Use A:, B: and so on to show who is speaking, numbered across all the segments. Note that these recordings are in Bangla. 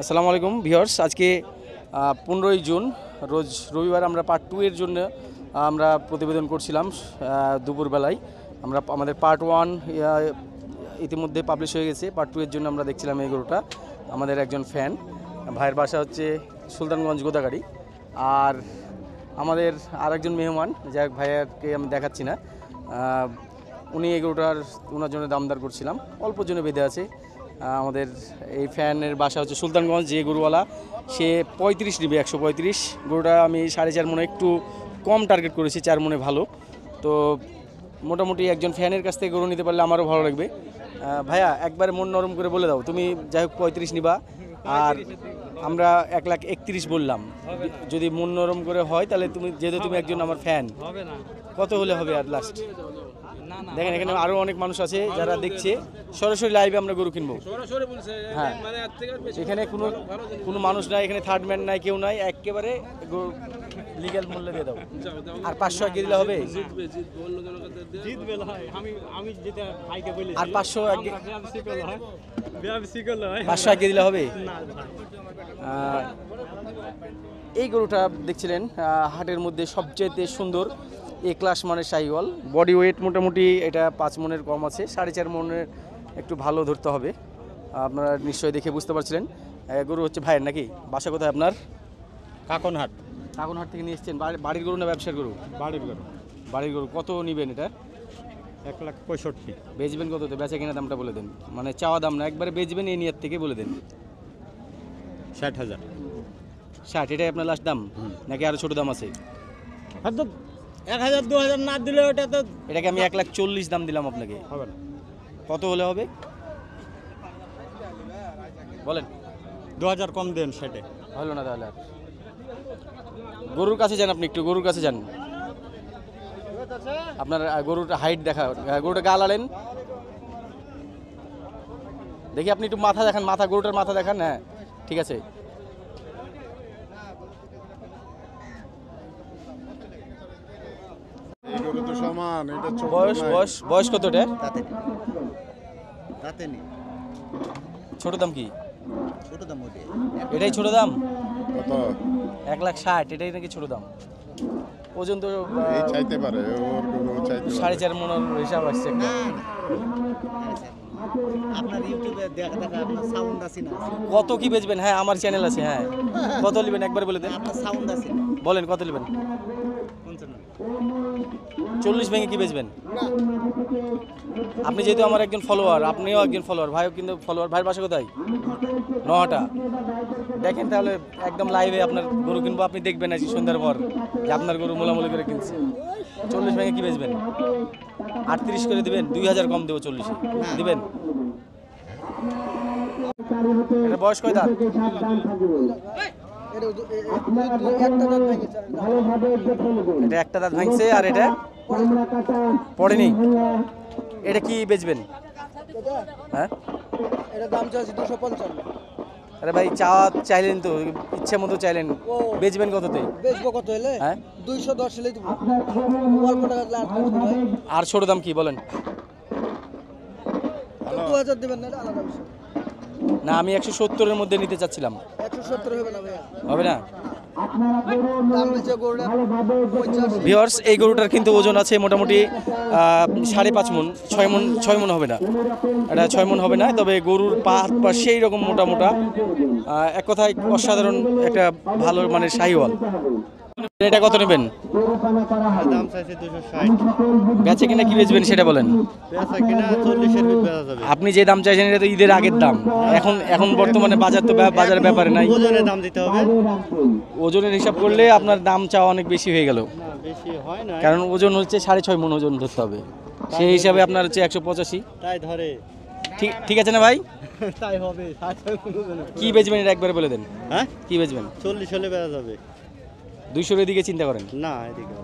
A: আসসালামু আলাইকুম ভিউয়ার্স, আজকে 15ই জুন রোজ রবিবার আমরা পার্ট 2 এর জন্য আমরা প্রতিবেদন করছিলাম দুপুরবেলায়। আমরা আমাদের পার্ট 1 ইতিমধ্যে পাবলিশ হয়ে গেছে। পার্ট 2 এর জন্য আমরা দেখছিলাম এই গরুটা। আমাদের একজন ফ্যান ভাইয়ের বাসা হচ্ছে সুলতানগঞ্জ গোদাগাড়ি। আর আমাদের আরেকজন মেহমান, যাই ভাইয়াকে আমি দেখাচ্ছি না, উনি এই গরুটার ওনার জন্য দামদার করছিলাম, অল্প জন্য বেঁধে আছে। আমাদের এই ফ্যানের বাসা হচ্ছে সুলতানগঞ্জ। যে গরুওয়ালা সে 35 নিবে, 135। গরুটা আমি 4.5 মনে একটু কম টার্গেট করেছি, 4 মনে ভালো। তো মোটামুটি একজন ফ্যানের কাছ থেকে গরু নিতে পারলে আমারও ভালো লাগবে। ভাইয়া একবারে মন নরম করে বলে দাও, তুমি যাই হোক 35 নিবা, আর আমরা 1,31,000 বললাম। যদি মন নরম করে হয় তাহলে তুমি, যেহেতু তুমি একজন আমার ফ্যান, কত হলে হবে আর লাস্ট? দেখেন এখানে আরো অনেক মানুষ আছে যারা দেখছে, সরাসরি লাইভে আমরা গরু কিনবো। হ্যাঁ, এখানে কোনো মানুষ নাই, এখানে থার্ড ম্যান নাই, কেউ নাই, একেবারে লিগ্যাল মূল্য দিয়ে দাও। আর 500 আগে দিলে হবে, আর 500 আগে 500 আগে দিলে হবে। এই গরুটা দেখছিলেন হাটের মধ্যে সবচেয়ে সুন্দর এ ক্লাস মানের শাহিওয়াল। বডি ওয়েট মোটামুটি এটা 5 মনের কম আছে, 4.5 মনের একটু ভালো ধরতে হবে। আপনারা নিশ্চয়ই দেখে বুঝতে পারছিলেন। গরু হচ্ছে ভাইয়ের নাকি? বাসা কোথায় আপনার?
B: কাকনহাট।
A: কাকনহাট থেকে নিয়ে এসছেন? বাড়ির গরু না ব্যবসার গরু?
B: বাড়ির গরু।
A: বাড়ির গরু। কত নেবেন এটা?
B: 1,65,000।
A: বেচবেন কততে? বেচা কেনা দামটা বলে দেন, মানে চাওয়া দাম না, একবারে বেচবেন এই নিয়ত থেকে বলে দেন।
B: 60,000।
A: 60? এটাই আপনার লাস্ট দাম নাকি আরও ছোটো দাম আছে?
B: 1,000 2,000 না দিলে ওটা তো,
A: এটাকে আমি 1,40,000 দাম দিলাম আপনাকে,
B: হবে না।
A: কত হলে হবে বলেন?
B: 2,000 কম দেন, সেটে
A: হলো না তাহলে। আর গরুর কাছে যান, আপনি একটু গরুর কাছে যান, আপনার গরুটা হাইট দেখা, গরুটা গা লালেন দেখি, আপনি একটু মাথা দেখান, মাথা, গরুটার মাথা দেখান। হ্যাঁ ঠিক আছে। বয়স কত এটা? ছোট দাম কি? এটাই ছোট দাম? 1,60,000 এটাই নাকি ছোট দাম? ওজন তো চাইতে পারে, 4.5 মনের হিসাব আসছে। কত কি বেচবেন? হ্যাঁ আমার চ্যানেল আছে। হ্যাঁ কত নেবেন একবার বলে দেন, বলেন কত নেবেন? 40 ভেঙে কি বেচবেন? আপনি যেহেতু আমার একজন ফলোয়ার, আপনিও একজন ফলোয়ার, ভাইও কিন্তু ফলোয়ার। ভাইয়ের বাসা কোথায়? নহাটা। দেখেন তাহলে একদম লাইভে আপনার গরু কিনবো, আপনি দেখবেন আজকে সন্ধ্যার পর যে আপনার গরু মোলামুলি করে কিনছে। 40 ভেঙে কি বেচবেন? 38 করে দিবেন? 2,000 কম দেবো, 40 দিবেন। এটা বয়স কয় দাঁত? এটা একটা দাঁত ভাঙছে, আর এটা পড়েনি। এটা কি বেচবেন? হ্যাঁ
C: এটা দাম চাইছি 255।
A: আরে ভাই চাইলেন তো, ইচ্ছে মতো চাইলেন, বেচবেন কততে?
C: বেচবো কত হলে?
A: হ্যাঁ
C: 210 হলে দেবো। অল্প টাকা
A: আর ছোট দাম কি বলেন?
C: 2000 দিবেন না, আলাদা বিষয়।
A: না আমি 170 এর মধ্যে নিতে চাচ্ছিলাম।
C: 170 হবে না ভাইয়া,
A: হবে না।
C: দাম দিচ্ছে গরুটা 50।
A: ভিউয়ার্স, এই গরুটার কিন্তু ওজন আছে মোটামুটি 5.5 মন, 6 মন হবে না, এটা 6 মন হবে না। তবে গরুর পা সেই রকম মোটা মোটা, এক কথায় অসাধারণ একটা ভালো মানের শাহিওয়াল। এটা কত নেবেন?
B: দাম চাইছে 260।
A: বেচে কিনা কি বেচবেন সেটা বলেন।
B: বেচা কিনা 40 এর ভিতরে বেচা যাবে।
A: আপনি যে দাম চাইছেন এটা তো ঈদের আগের দাম, এখন বর্তমানে বাজার তো বাজারের ব্যাপারে নাই,
B: ওজনের দাম দিতে হবে।
A: ওজনের হিসাব করলে আপনার দাম চাওয়া অনেক বেশি হয়ে গেল।
B: না বেশি হয় না,
A: কারণ ওজন হচ্ছে 6.5 মন ওজন ধরতে হবে, সেই হিসাবে আপনার হচ্ছে 185।
B: তাই ধরে।
A: ঠিক আছে না ভাই?
B: তাই হবে।
A: কি বেচবেন এটা একবারে বলে দেন।
B: হ্যাঁ
A: কি বেচবেন?
B: 40 হলে বেচা যাবে।
A: 200 এর দিকে চিন্তা করেন?
B: না এদিকে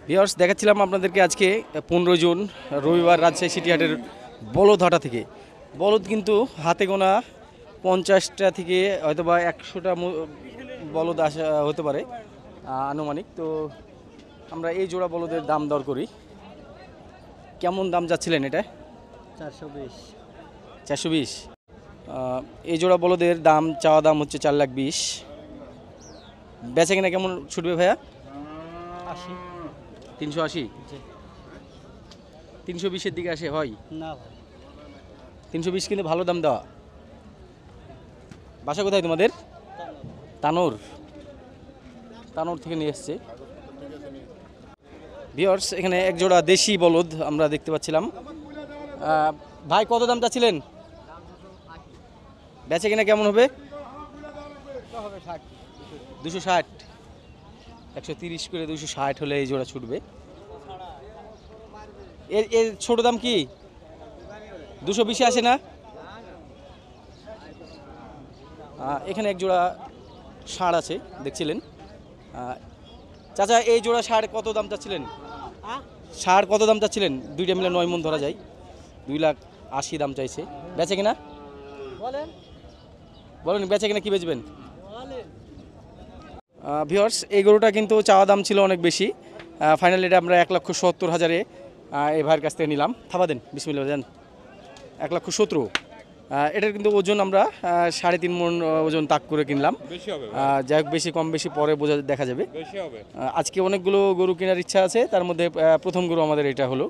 A: ভিউয়ার্স, দেখাচ্ছিলাম আপনাদেরকে আজকে 15 জুন রবিবার রাজশাহী সিটি হাটের বলদহাটা থেকে। বলদ কিন্তু হাতে গোনা 50টা থেকে হয়তো বা 100টা বলদ আসা হতে পারে আনুমানিক। তো আমরা এই জোড়া বলদের দাম দর করি। কেমন দাম যাচ্ছিলেন এটা?
B: 420।
A: 420। এই জোড়া বলদের দাম চাওয়া দাম হচ্ছে 4,20,000। বেচা কিনা কেমন ছুটবে ভাইয়া?
B: 80।
A: 380।
B: জি।
A: 320-এর দিকে আসে হয়?
B: না ভাই।
A: 320 কিন্তু ভালো দাম দেওয়া। বাসা কোথায় তোমাদের? তানোর। তানোর থেকে নিয়ে এসছে। ভিউয়ার্স, এখানে এক জোড়া দেশি বলদ আমরা দেখতে পাচ্ছিলাম। ভাই কত দাম চাচ্ছিলেন? বেচে কিনা কেমন হবে? 260। 130 করে 260 হলে এই জোড়া ছুটবে। এর এর ছোট দাম কি 220 আসে না? এখানে এক জোড়া ষাঁড় আছে দেখছিলেন। চাচা এই জোড়া ষাঁড় কত দাম চাচ্ছিলেন? ষাঁড় কত দাম চাচ্ছিলেন? দুইটা মিলে 9 মণ ধরা যায়। 2,80,000 দাম চাইছে। বেচে কিনা বলেন, বেচে কিনা কি বেচবেন? ভিউয়ার্স, এই গরুটা কিন্তু চাওয়া দাম ছিল অনেক বেশি। ফাইনালি এটা আমরা 1,70,000-এ এই ভাইয়ের কাছ থেকে নিলাম। থাবা দেন, বিসমিল্লাহ দেন। 1,17,000। এটার কিন্তু ওজন আমরা 3.5 মণ ওজন তাক করে কিনলাম। যাই হোক, বেশি কম বেশি পরে দেখা যাবে। আজকে অনেকগুলো গরু কেনার ইচ্ছা আছে, তার মধ্যে প্রথম গরু আমাদের এটা হলো।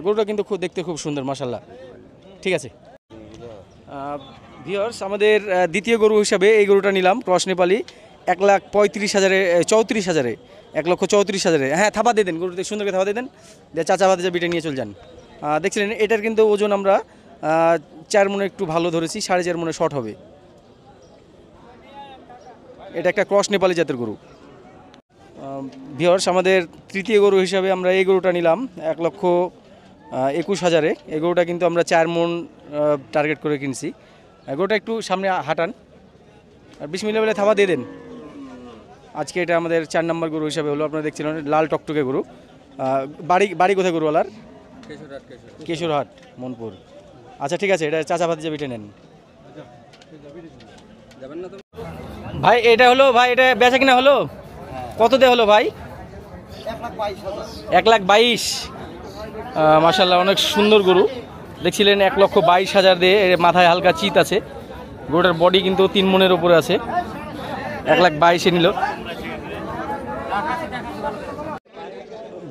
A: গরুটা কিন্তু দেখতে খুব সুন্দর, মাশাআল্লাহ। ঠিক আছে ভিউয়ার্স, আমাদের দ্বিতীয় গরু হিসাবে এই গরুটা নিলাম ক্রস নেপালি 1,35,000-এ 34,000-এ 1,34,000-এ। হ্যাঁ, থাবা দিয়ে দেন, গরুতে সুন্দরকে থাবা দিয়ে দেন, দিয়ে চাচা বাদে বিটে নিয়ে চলে যান। দেখছিলেন এটার কিন্তু ওজন আমরা 4 মণে একটু ভালো ধরেছি, 4.5 মণে শর্ট হবে। এটা একটা ক্রস নেপালি জাতের গরু। ভিউয়ার্স, আমাদের তৃতীয় গরু হিসাবে আমরা এই গরুটা নিলাম 1,21,000-এ। এই গরুটা কিন্তু আমরা 4 মণ টার্গেট করে কিনছি। গরুটা একটু সামনে হাঁটান আর বিসমিল্লাহ বলে থাবা দিয়ে দেন। আজকে এটা আমাদের 4 নম্বর গরু হিসাবে হলো। আপনারা দেখছিলেন লাল টকটকে গরু। বাড়ি কোথায় গরুওয়ালার? কেশরহাট, মনপুর। আচ্ছা ঠিক আছে, এটা চাচা ভাতিজা বিটে নেন। ভাই এটা হলো, ভাই এটা বেচা কিনা হলো? কত দিয়ে হলো ভাই? 1,22,000। মাশাআল্লাহ, অনেক সুন্দর গরু। দেখছিলেন 1,22,000 দিয়ে। মাথায় হালকা চিত আছে। গরুটার বডি কিন্তু 3 মণের উপরে আছে। 1,22,000-এ নিল।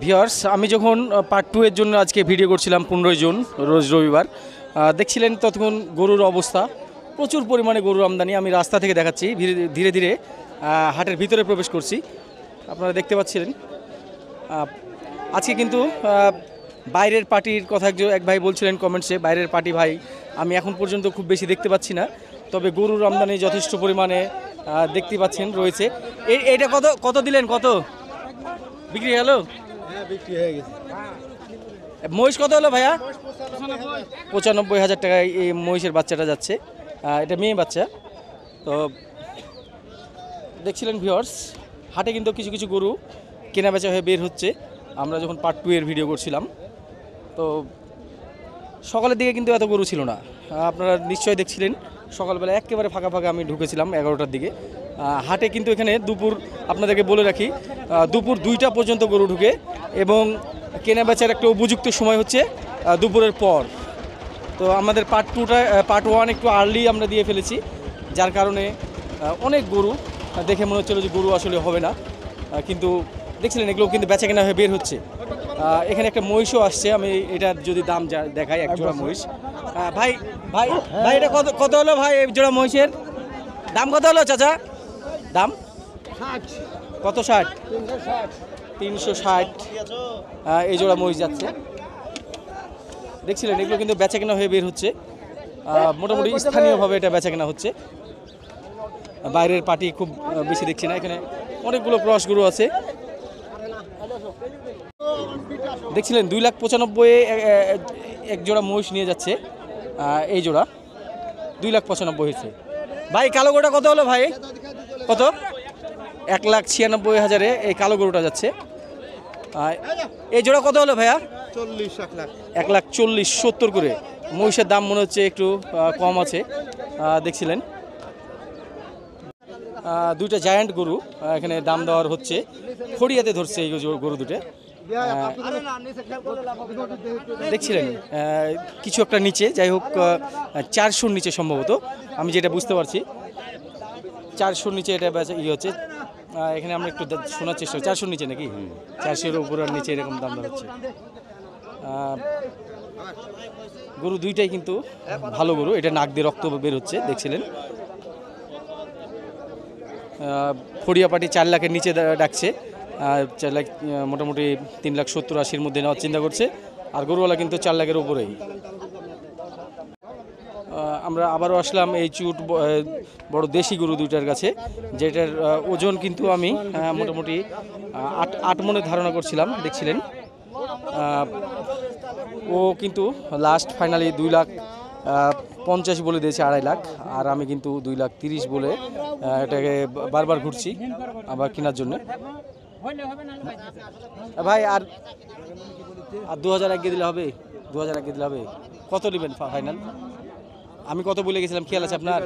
A: ভিউয়ার্স, আমি যখন পার্ট 2 এর জন্য আজকে ভিডিও করছিলাম 15 জুন রোজ রবিবার, দেখছিলেন ততক্ষণ গরুর অবস্থা, প্রচুর পরিমাণে গরুর আমদানি। আমি রাস্তা থেকে দেখাচ্ছি, ধীরে ধীরে হাটের ভিতরে প্রবেশ করছি। আপনারা দেখতে পাচ্ছিলেন আজকে কিন্তু বাইরের পার্টির কথা এক ভাই বলছিলেন কমেন্টসে, বাইরের পার্টি ভাই আমি এখন পর্যন্ত খুব বেশি দেখতে পাচ্ছি না, তবে গরুর আমদানি যথেষ্ট পরিমাণে দেখতে পাচ্ছেন রয়েছে। এইটা কত দিলেন? কত বিক্রি হলো?
B: বিক্রি হয়ে গেছে।
A: মহিষ কত হলো ভাইয়া? 95,000 টাকায় এই মহিষের বাচ্চাটা যাচ্ছে। এটা মেয়ে বাচ্চা। তো দেখছিলেন ভিউয়ার্স, হাটে কিন্তু কিছু কিছু গরু কেনা বেচা হয়ে বের হচ্ছে। আমরা যখন পার্ট 2 এর ভিডিও করছিলাম, তো সকালের দিকে কিন্তু এত গরু ছিল না। আপনারা নিশ্চয়ই দেখছিলেন সকালবেলা একেবারে ফাঁকা ফাঁকা আমি ঢুকেছিলাম 11টার দিকে। হাটে কিন্তু এখানে দুপুর, আপনাদেরকে বলে রাখি, দুপুর 2টা পর্যন্ত গরু ঢুকে এবং কেনা বেচার একটা উপযুক্ত সময় হচ্ছে দুপুরের পর। তো আমাদের পার্ট 1 একটু আর্লি আমরা দিয়ে ফেলেছি, যার কারণে অনেক গরু দেখে মনে হচ্ছিল যে গরু আসলে হবে না, কিন্তু দেখছিলেন এগুলো কিন্তু বেচা কেনা হয়ে বের হচ্ছে। এখানে একটা মহিষও আসছে, আমি এটা যদি দাম দেখাই, এক জোড়া মহিষ। ভাই ভাই ভাই এটা কত হলো ভাই? এক জোড়া মহিষের দাম কত হলো চাচা? দাম কত? 60? 360 এই জোড়া মহিষ যাচ্ছে। দেখছিলেন এগুলো কিন্তু বেচা কেনা হয়ে বের হচ্ছে। মোটামুটি স্থানীয়ভাবে এটা বেচা কেনা হচ্ছে, বাইরের পার্টি খুব বেশি দেখছি না। এখানে অনেকগুলো ক্রস গরু আছে। দেখছিলেন 2,95,000-এ এক জোড়া মহিষ নিয়ে যাচ্ছে। এই জোড়া 2,95,000 হয়েছে। ভাই কালো গরুটা কত হলো ভাই? কত? 1,96,000-এ এই কালো গরুটা যাচ্ছে। এই জোড়া কত হলো ভাইয়া? 1,40,000, 70 করে। মহিষের দাম মনে হচ্ছে একটু কম আছে। দেখছিলেন দুইটা জায়ান্ট গরু এখানে দাম দেওয়ার হচ্ছে। খড়িয়াতে ধরছে এই গরু দুটো। দেখছিলেন কিছু একটা নিচে, যাই হোক 400-র নিচে সম্ভবত, আমি যেটা বুঝতে পারছি 400-র নিচে এটা হচ্ছে। এখানে আমরা একটু শোনার চেষ্টা করি, 400-র নিচে নাকি, 400-এর উপর আর নিচে এরকম দাম হচ্ছে। গরু দুইটাই কিন্তু ভালো গরু, এটা নাক দিয়ে রক্ত বের হচ্ছে দেখছিলেন। ফড়িয়াপাটি 4 লাখের নিচে ডাকছে, 4 লাখ মোটামুটি 3,70,80-র মধ্যে নেওয়ার চিন্তা করছে, আর গরুওয়ালা কিন্তু 4 লাখের উপরেই। আমরা আবারও আসলাম এই বড় দেশি গরু দুইটার কাছে, যেটার ওজন কিন্তু আমি মোটামুটি 8 মনে ধারণা করছিলাম, দেখছিলেন। ও কিন্তু লাস্ট ফাইনালি 2,50,000 বলে দিয়েছে, 2.5 লাখ, আর আমি কিন্তু 2,30,000 বলে এটাকে বারবার ঘুরছি আবার কেনার জন্য। ভাই আর 2,000 আগে দিলে হবে, 2,000 আগে দিলে হবে। কত নেবেন ফাইনাল? আমি কত বলে গেছিলাম, খেয়াল আছে আপনার?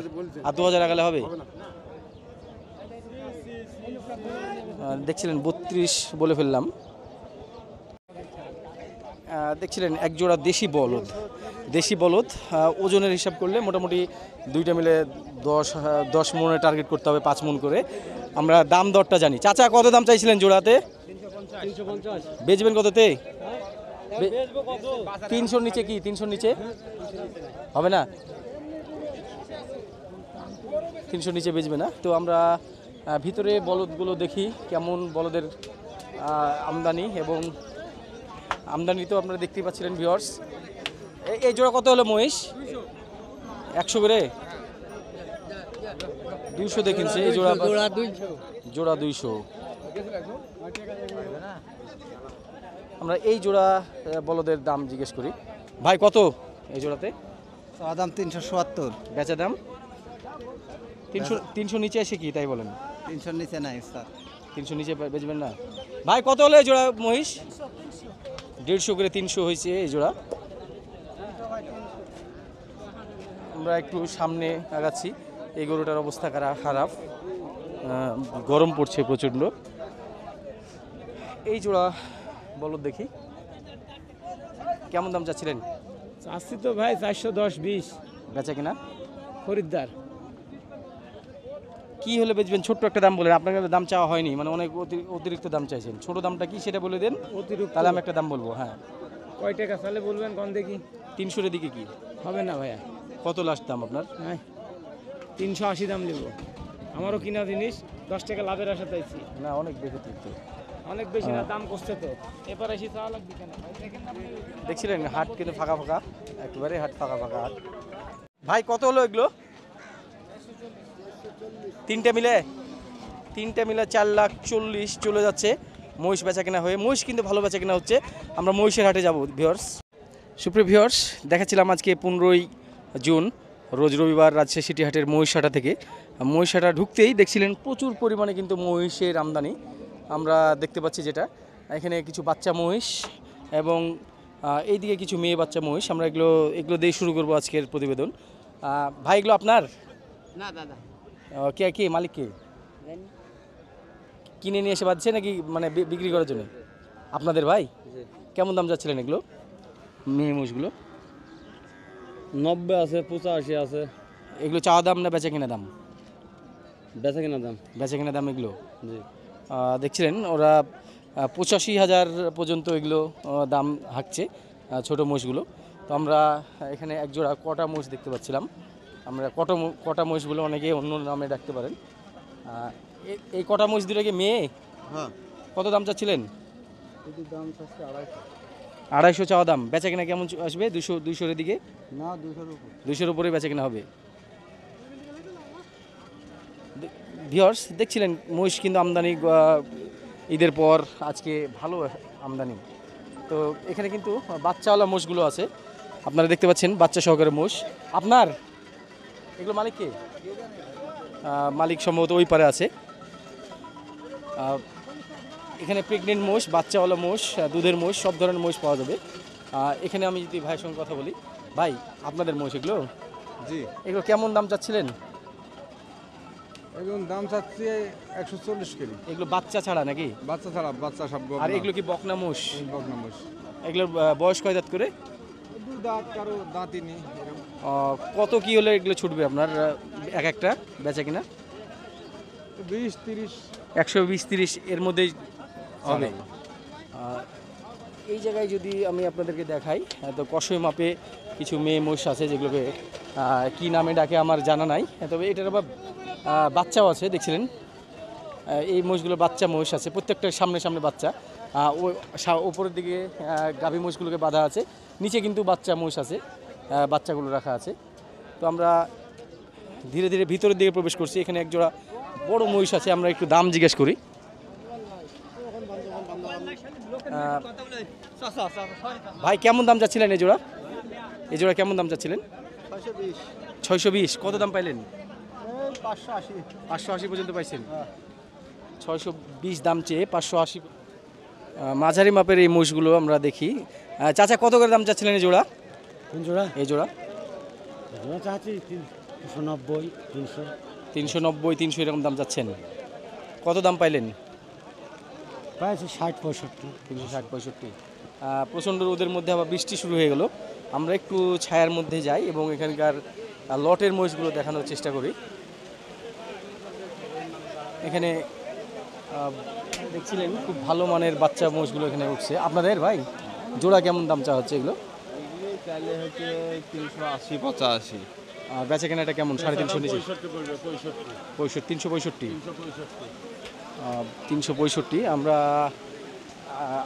A: আর 2,000 আগালে হবে? দেখছিলেন 32 বলে ফেললাম। দেখছিলেন এক জোড়া দেশি বলদ, ওজনের হিসাব করলে মোটামুটি দুইটা মিলে 10 মনে টার্গেট করতে হবে, 5 মন করে। আমরা দাম দরটা জানি। চাচা কত দাম চাইছিলেন জোড়াতে?
B: 350।
A: বেচবেন কততে? 300-র নিচে কি? 300-র নিচে হবে না? 300-র নিচে বেচবে না তো। আমরা ভিতরে বলদগুলো দেখি কেমন বলদের আমদানি, এবং আমদানি তো আপনারা দেখতেই পাচ্ছিলেন ভিউয়ার্স। এই জোড়া কত হলো মহিষ? 100 করে, 200 দেখিনছে এই জোড়া, জোড়া 200। আমরা এই জোড়া বলদের দাম জিজ্ঞেস করি। ভাই কত এই জোড়াতে?
C: দাম 370,
A: বেচা দাম 300 নিচে এসে কি তাই বলেন?
C: 300 নিচে নাই স্যার।
A: 300 নিচে বেচবেন না? ভাই কত হলো এই জোড়া মহিষ? 150 করে 300 হয়েছে এই জোড়া। আমরা একটু সামনে আগাচ্ছি। এই গরুটার অবস্থা খারাপ, গরম পড়ছে প্রচণ্ড। এই জোড়া বলদ দেখি কেমন দাম চাচ্ছিলেন?
B: চাচ্ছি তো ভাই 410-20।
A: বেচা কিনা
B: খরিদ্দার
A: কি হলে বেচবেন? ছোট্ট একটা দাম বলেন, আপনার কাছে দাম চাওয়া হয়নি, মানে অনেক অতিরিক্ত দাম চাইছেন। ছোট দামটা কি সেটা বলে দেন,
B: অতিরিক্ত
A: তাহলে আমি একটা দাম বলবো। হ্যাঁ,
B: কয় টাকা চালে বলবেন কোন দেখি?
A: 300-এর দিকে কি
B: হবে না ভাইয়া।
A: কত লাস্ট দাম আপনার?
B: হ্যাঁ 380 দাম নেব। আমারও কিনা জিনিস 10 টাকা লাভের আশা চাইছি।
A: না অনেক বেশি তো,
B: অনেক বেশি না, দাম করছে তো। এবার এসে চাওয়া লাগবে কেন?
A: দেখছিলেন হাট কিন্তু ফাঁকা একেবারে হাট ফাঁকা হাট। ভাই কত হলো এগুলো? তিনটে মিলে 4,40,000 চলে যাচ্ছে মহিষ বেচা কেনা হয়ে। মহিষ কিন্তু ভালো বেচা কেনা হচ্ছে। আমরা মহিষের হাটে যাব ভিউয়ার্স। সুপ্রিয় ভিউয়ার্স, দেখাচ্ছিলাম আজকে 15ই জুন রোজ রবিবার রাজশাহী সিটি হাটের মহিষ হাটা থেকে। মহিষ হাটা ঢুকতেই দেখছিলেন প্রচুর পরিমাণে কিন্তু মহিষের আমদানি আমরা দেখতে পাচ্ছি, যেটা এখানে কিছু বাচ্চা মহিষ এবং এইদিকে কিছু মেয়ে বাচ্চা মহিষ। আমরা এগুলো দিয়ে শুরু করবো আজকের প্রতিবেদন। ভাই এগুলো আপনার
B: না দাদা?
A: কে মালিক কে? কিনে নিয়ে এসে বাঁধছে নাকি মানে বিক্রি করার জন্য? আপনাদের ভাই? কেমন দাম যাচ্ছিলেন এগুলো মেয়ে মহিষগুলো?
B: 90 আছে, 85 আছে।
A: এগুলো চাওয়া দাম না বেচা কিনা দাম?
B: বেচা কিনা দাম।
A: বেচা কিনা দাম এগুলো
B: জি।
A: দেখছিলেন ওরা 85,000 পর্যন্ত এগুলো দাম হাঁকছে ছোটো মহিষগুলো। তো আমরা এখানে এক জোড়া কটা মহিষ দেখতে পাচ্ছিলাম। আমরা কটা মহিষগুলো অনেকে অন্য নামে ডাকতে পারেন। এই কটা মহিষ দুটো কি মেয়ে?
C: হ্যাঁ।
A: কত দাম চাচ্ছিলেন?
C: এটির দাম চাচ্ছে
A: 250 চাওয়া দাম। বেচা কিনা কেমন আসবে? 200-200-এর দিকে?
C: না, 200-এর উপর।
A: 200-এর উপরে বেচা কিনা হবে। ভিউয়ার্স দেখছিলেন মহিষ কিন্তু আমদানি ঈদের পর আজকে ভালো আমদানি। তো এখানে কিন্তু বাচ্চাওয়ালা মোষগুলো আছে, আপনারা দেখতে পাচ্ছেন বাচ্চা সহকারে মোষ। আপনার এগুলো মালিক কে? মালিক সম্ভবত ওই পারে আছে। এখানে প্রেগনেন্ট মোষ, বাচ্চাওয়ালা মোষ, দুধের মোষ, সব ধরনের মোষ পাওয়া যাবে এখানে। আমি যদি ভাইয়ের সঙ্গে কথা বলি, ভাই আপনাদের মোষ এগুলো?
C: জি।
A: এগুলো কেমন দাম চাচ্ছিলেন?
D: এখন দাম চাচ্ছি 140 কেজি।
A: এগুলো বাচ্চা ছাড়া নাকি?
D: বাচ্চা ছাড়া, বাচ্চা সব
A: আর এগুলো কি বকনা মোষ?
D: বকনা মোষ।
A: এগুলোর বয়স কয় দাঁত করে?
D: 2 দাঁত, কারো দাঁতই নেই এরকম।
A: কত কি হলে এগুলো ছুটবে আপনার এক একটা বেচা কিনা?
D: 20-30
A: 120-30 এর মধ্যেই হবে। এই জায়গায় যদি আমি আপনাদেরকে দেখাই, তো কষই মাপে কিছু মেয়ে মোষ আছে যেগুলোকে কি নামে ডাকে আমার জানা নাই, তবে এটার আবার বাচ্চাও আছে দেখছিলেন। এই মোষগুলো বাচ্চা মোষ আছে, প্রত্যেকটা সামনে সামনে বাচ্চা। উপরের দিকে গাভী মোষগুলোকে বাঁধা আছে, নিচে কিন্তু বাচ্চা মোষ আছে, বাচ্চাগুলো রাখা আছে। তো আমরা ধীরে ধীরে ভিতরের দিকে প্রবেশ করছি। এখানে একজোড়া বড় মহিষ আছে, আমরা একটু দাম জিজ্ঞেস করি। ভাই কেমন দাম চাচ্ছিলেন এই জোড়া? এই জোড়া কেমন দাম চাচ্ছিলেন? 620। কত দাম পাইলেন? 580 পর্যন্ত পাইছেন। 620 দাম চেয়ে 580। মাঝারি মাপের এই মোষগুলো আমরা দেখি। চাচা কত করে দাম চাচ্ছিলেন এই জোড়া?
B: কোন জোড়া?
A: এই জোড়া
B: চাচ্ছি 390, 300।
A: 390-300 এরকম দাম চাচ্ছেন। কত দাম পাইলেন?
B: প্রায় 60-65।
A: 360-65। প্রচণ্ড রোদের মধ্যে আবার বৃষ্টি শুরু হয়ে গেল। আমরা একটু ছায়ার মধ্যে যাই এবং এখানকার লটের মহিষগুলো দেখানোর চেষ্টা করি। এখানে দেখছিলেন খুব ভালো মানের বাচ্চা মহিষগুলো এখানে উঠছে। আপনাদের ভাই জোড়া কেমন দাম চা হচ্ছে এগুলো?
D: চাইলে হচ্ছে 380-85।
A: বেচা কেনাটা কেমন? 350 নিচে? 365। আমরা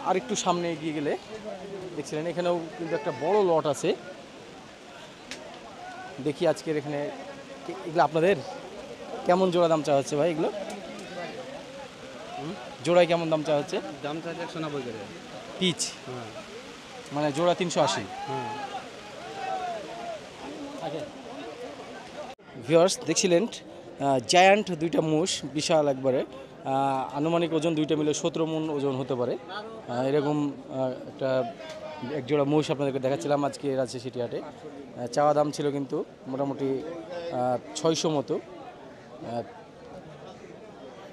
A: আরেকটু সামনে এগিয়ে গেলে দেখছিলেন এখানেও কিন্তু একটা বড় লট আছে। দেখি আজকের এখানে এগুলো আপনাদের কেমন জোড়া দাম চা হচ্ছে ভাই? এগুলো জোড়ায় কেমন দাম চা হচ্ছে?
C: দাম চাইছে 190 করে
A: পিচ, মানে জোড়া 380। ভিউয়ার্স দেখছিলেন জায়ান্ট দুইটা মোষ, বিশাল একবারে, আনুমানিক ওজন দুইটা মিলে 17 মণ ওজন হতে পারে। এরকম একটা এক জোড়া মোষ আপনাদেরকে দেখাচ্ছিলাম আজকে রাজশাহী সিটি হাটে। চাওয়া দাম ছিল কিন্তু মোটামুটি 600 মতো।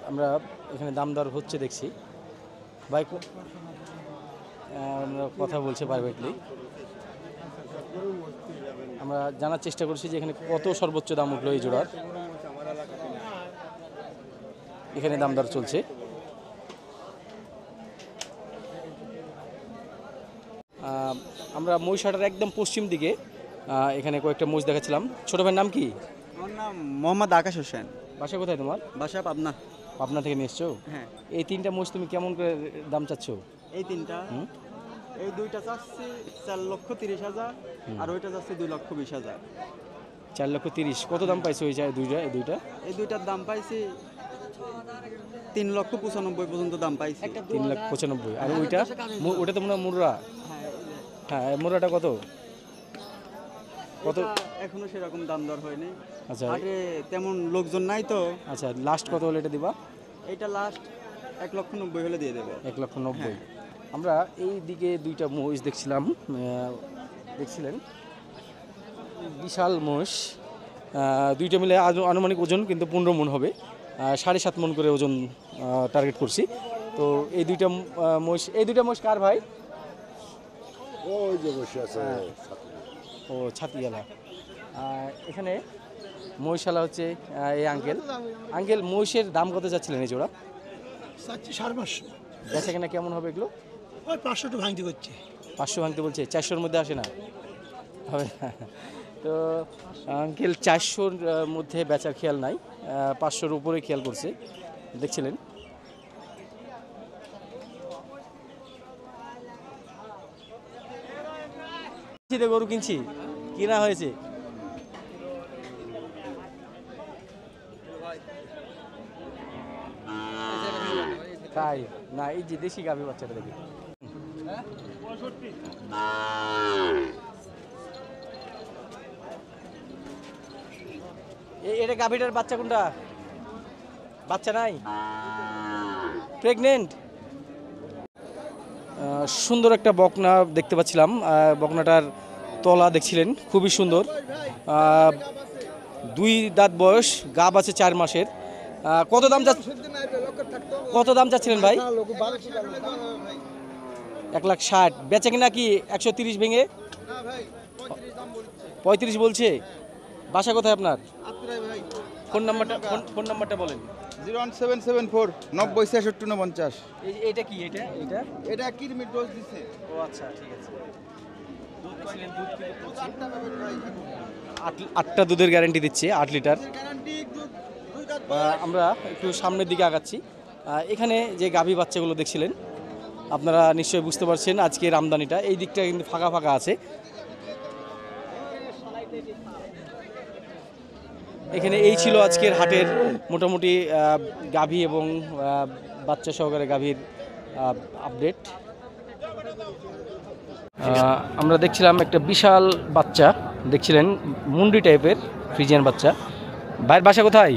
A: আমরা এখানে দাম দর হচ্ছে দেখছি। ভাই আমরা কথা বলছি প্রাইভেটলি। আমরা জানার চেষ্টা করছি যে এখানে কত সর্বোচ্চ দাম উঠলো এই জোড়ার। এখানে দাম দর চলছে। আমরা মহিষহাটার একদম পশ্চিম দিকে এখানে কয়েকটা মহিষ দেখাচ্ছিলাম। ছোট ভাইয়ের নাম কি?
C: আমার নাম মোহাম্মদ আকাশ হোসেন।
A: বাসা কোথায় তোমার?
C: বাসা পাবনা।
A: পাবনা থেকে নিয়ে এসছো?
C: হ্যাঁ।
A: এই তিনটা মহিষ তুমি কেমন করে দাম চাচ্ছ?
C: এই তিনটা, এই দুইটা চাচ্ছি 4,30,000 আর ওইটা চাচ্ছি 2,20,000।
A: 4,30,000। কত দাম পাইছো এই দুইটা?
C: এই দুইটার দাম পাইছি 3,95,000 পর্যন্ত দাম পাইছি।
A: 3,95,000। আর ওইটা তো মনে হয় মুর্রা। হ্যাঁ, মুর্রাটা কত?
C: কত এখনো সেরকম দাম দর হয়নি।
A: আচ্ছা,
C: আরে তেমন লোকজন নাই তো।
A: আচ্ছা, লাস্ট কত হলে এটা দিবা?
C: এটা লাস্ট 1,90,000 হলে দিয়ে দেবো।
A: 1,90,000। আমরা এই দিকে দুইটা মহিষ দেখছিলাম, দেখছিলেন বিশাল মহিষ, দুইটা মিলে আনুমানিক ওজন কিন্তু 15 মণ হবে। 7.5 মণ করে ওজন টার্গেট করছি। তো এই দুইটা মহিষ কার ভাই?
E: ওই যে বসে আছে
A: ও ছাতিয়ালা। এখানে মহিষালা হচ্ছে এই আঙ্কেল মহিষের দাম কত যাচ্ছিলেন এই জোড়া?
E: 550।
A: বেচা কেনা কেমন হবে এগুলো?
E: ওই 500 ভাঙতে করছে।
A: 500 ভাঙতে বলছে, 400-র মধ্যে আসে না? হবে না। তো আঙ্কেল 400-র মধ্যে বেচার খেয়াল নাই, 500-র উপরে খেয়াল করছে। দেখছিলেন গরু কিনছি, কিনা হয়েছে। তাই না, এই যে দেশি গাভী বাচ্চাটা দেখি। এটা গাভীটার বাচ্চা কোনটা? বাচ্চা নাই, প্রেগনেন্ট। সুন্দর একটা বকনা দেখতে পাচ্ছিলাম। বকনাটার তলা দেখছিলেন খুবই সুন্দর। 2 দাঁত বয়স, গাব আছে 4 মাসের। কত দাম কত দাম চাচ্ছিলেন ভাই? 1,60,000। বেচে কিনা কি 130 ভেঙে? 35 বলছে। বাসা কোথায় আপনার? ফোন নাম্বারটা বলেন।
F: 01774 90 66 49।
A: এটা কি এটা?
F: এটা কিরমির ডোজ দিছে।
A: ও আচ্ছা, ঠিক আছে। দুধ 8টা দুধের গ্যারান্টি দিচ্ছে, 8 লিটার। আমরা একটু সামনের দিকে আগাচ্ছি। এখানে যে গাভী বাচ্চাগুলো দেখছিলেন, আপনারা নিশ্চয়ই বুঝতে পারছেন আজকের আমদানিটা এই দিকটা কিন্তু ফাঁকা ফাঁকা আছে। এখানে এই ছিল আজকের হাটের মোটামুটি গাভী এবং বাচ্চা সহকারে গাভীর আপডেট। আমরা দেখছিলাম একটা বিশাল বাচ্চা, দেখছিলেন মুন্ডি টাইপের ফ্রিজিয়ান বাচ্চা। ভাইয়ের বাসা কোথায়?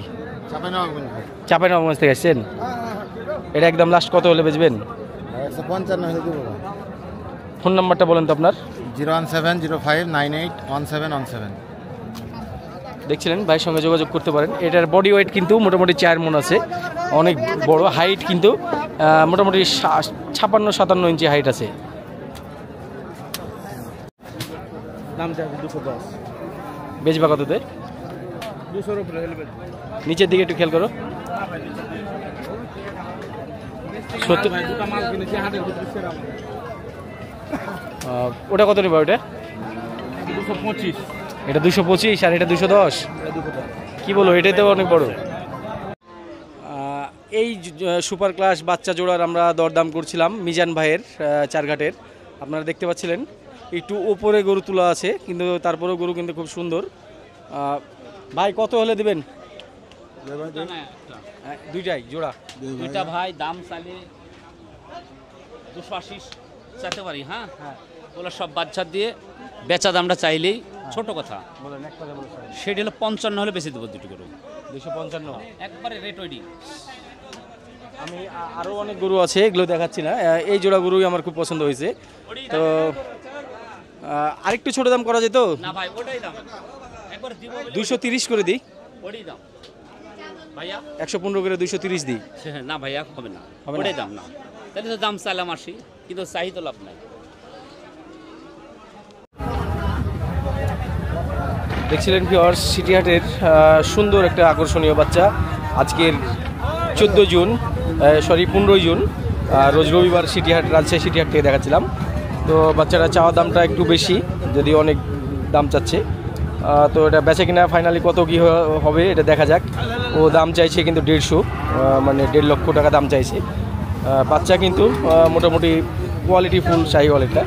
A: চাঁপাইনবাবগঞ্জ থেকে আসছেন। এটা একদম লাস্ট কত হলে বেচবেন?
E: 155
A: ফোন নাম্বারটা বলেন তো আপনার।
E: 01705981717।
A: দেখছিলেন ভাইয়ের সঙ্গে যোগাযোগ করতে পারেন। এটার বডি ওয়েট কিন্তু মোটামুটি 4 মণ আছে, অনেক বড়। হাইট কিন্তু মোটামুটি 56-57 ইঞ্চি হাইট আছে।
B: দাম চাইছে 210।
A: বেচবা কততে?
B: 200 উপরে হলে বেচবো।
A: নিচের দিকে একটু খেয়াল করো। 70
B: ভাই দুটো মাল কিনেছি হাটের ভিতরে সেরা।
A: ওটা কত নেবা? ওটা
B: 225।
A: এটা 225 আর এটা 210। কি বলো, এটাই তো অনেক বড়। এই সুপার ক্লাস বাচ্চা জোড়ার আমরা দরদাম করছিলাম মিজান ভাইয়ের চারঘাটের। আপনারা দেখতে পাচ্ছিলেন একটু ওপরে গরু তোলা আছে, কিন্তু তারপরেও গরু কিন্তু খুব সুন্দর। ভাই কত হলে দিবেন? দুইটাই জোড়া।
G: দুইটা ভাই দাম চাইলে 280 চাইতে পারি। হ্যাঁ, ওগুলো সব বাচ্চা দিয়ে বেচা দামটা চাইলেই ছোট কথা
A: বলেন, এক কথা বলেন।
G: সেটা হলো 55 হলে বেশি দেবো দুটো গরু।
A: 255
G: একবারে রেট ওইডি।
A: আমি আরও অনেক গরু আছে, এগুলো দেখাচ্ছি না। এই জোড়া গরুই আমার খুব পছন্দ হয়েছে। তো আরেকটু ছোট দাম করা যেত
G: না ভাই, ওটাই দাম একবারে দিব।
A: 230 করে দিই।
G: ওটাই দাম ভাইয়া,
A: 115 করে 230 দিই।
G: না ভাইয়া হবে না,
A: হবে না?
G: ওটাই দাম না। তাহলে তো দাম চাইলাম 80, কিন্তু চাই তো লাভ নাই।
A: দেখছিলেন ভিউয়ার্স, সিটিহাটের সুন্দর একটা আকর্ষণীয় বাচ্চা। আজকের 14 জুন, 15 জুন, রোজ রবিবার সিটিহাট, রাজশাহী সিটিহাট থেকে দেখাচ্ছিলাম। তো বাচ্চাটা চাওয়া দামটা একটু বেশি, যদি অনেক দাম চাচ্ছে। তো এটা বেচে কিনা ফাইনালি কত কী হবে এটা দেখা যাক। ও দাম চাইছে কিন্তু 150, মানে 1.5 লক্ষ টাকা দাম চাইছে। বাচ্চা কিন্তু মোটামুটি কোয়ালিটি ফুল শাহিওয়াল এটা।